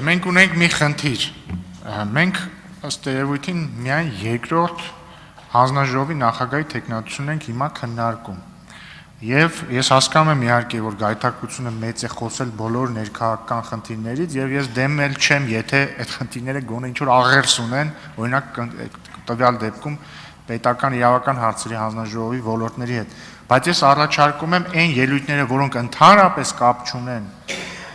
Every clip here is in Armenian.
մենք ունենք մի խնդիր, մենք ըստ երևույթին միայն երկրորդ հանձնաժողովի նախագահի թեկնածությունն ենք հիմա քննարկում, եւ ես հասկանում եմ իհարկե, որ գայթակղությունը մեծ է խոսել բոլոր ներքաղաքական խնդիրներից, եւ ես դեմ էլ չեմ, եթե այդ խնդիրները գոնե ինչ-որ աղերս ունեն, օրինակ տվյալ դեպքում պետական իրավական հարցերի հանձնաժողովի ոլորտների հետ, բայց ես առաջարկում եմ այն ելույթները, որոնք ընդհանրապես կապ չունեն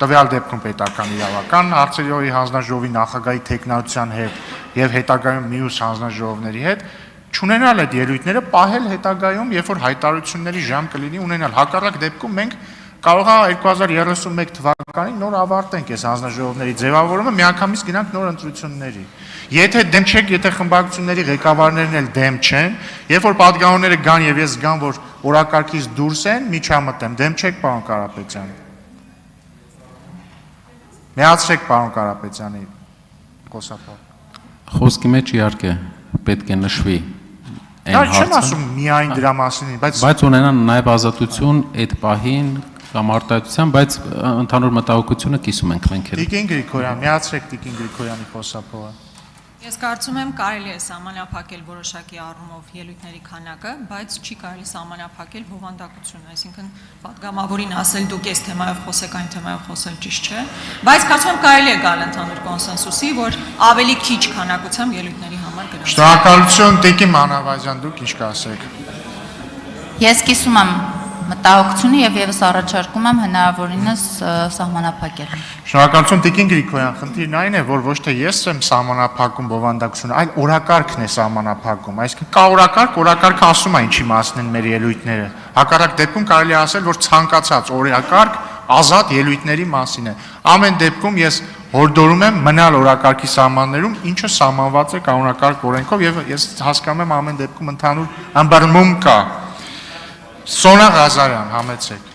տվյալ դեպքում պետական իրավական հարցերի հանձնաժողովի նախագահի թեկնածության հետ եւ հետագայում մյուս հանձնաժողովների հետ, չունենալ այդ ելույթները, պահել հետագայում, երբ որ հայտարարությունների ժամ կլինի ունենալ, հակառակ դեպքում մենք կարող է 2031 թվականին նոր ավարտենք այս հանձնաժողովների ձևավորումը, միանգամից գնանք նոր ընտրությունների։ Եթե դեմ չեք, եթե խմբակցությունների ղեկավարներն էլ դեմ չեն, երբ որ պատգամավորները գան եւ ես զգամ, որ օրակարգից դուրս են, միջամտեմ, դեմ չեք, պարոն Կարապետյան։ Միացրեք պարոն Կարապետյանի խոսափողը։ Խոսքի մեջ իհարկե պետք է նշվի այն հարցը։ Չեմ ասում միայն դրա մասին, բայց ունենան նաև ազատություն այդ պահին կամ արտահայտության, բայց ընդհանուր մտահոգությունը կիսում ենք մենք էլ։ Տիկին Գրիգորյան, միացրեք Տիկին Գրիգորյանի խոսափողը։ Ես կարծում եմ կարելի է սահմանափակել որոշակի առումով ելույթների քանակը, բայց չի կարելի սահմանափակել բովանդակությունը, այսինքն պատգամավորին ասել դուք այս թեմայով խոսեք, այն թեմայով խոսել ճիշտ չէ, բայց կարծում եմ կարելի է գալ ընդհանուր կոնսենսուսի, որ ավելի քիչ քանակությամբ ելույթների համար գրանցել։ Շնորհակալություն Տիկին Մանավազյան, դուք ինչ կասեք։ Ես կիսում եմ մտահոգությունը եւ եւս առաջարկում եմ հնարավորինս սահմանափակել։ Շնորհակալություն Տիկին Գրիգորյան, խնդիրն այն է, որ ոչ թե ես եմ սահմանափակում բովանդակությունը, այլ օրակարգն է սահմանափակում, այսինքն կա օրակարգը ասում է ինչի մասն են մեր ելույթները։ Հակառակ դեպքում կարելի է ասել, որ ցանկացած օրակարգ ազատ ելույթների մասին է։ Ամեն դեպքում ես հորդորում եմ մնալ օրակարգի սահմաններում, ինչը սահմանված է կանոնակարգ օրենքով եւ ես հասկանում եմ ամեն դեպքում ընդհանուր ըմբռնում կա։ Սոնա Ղազարյան, համեցեք։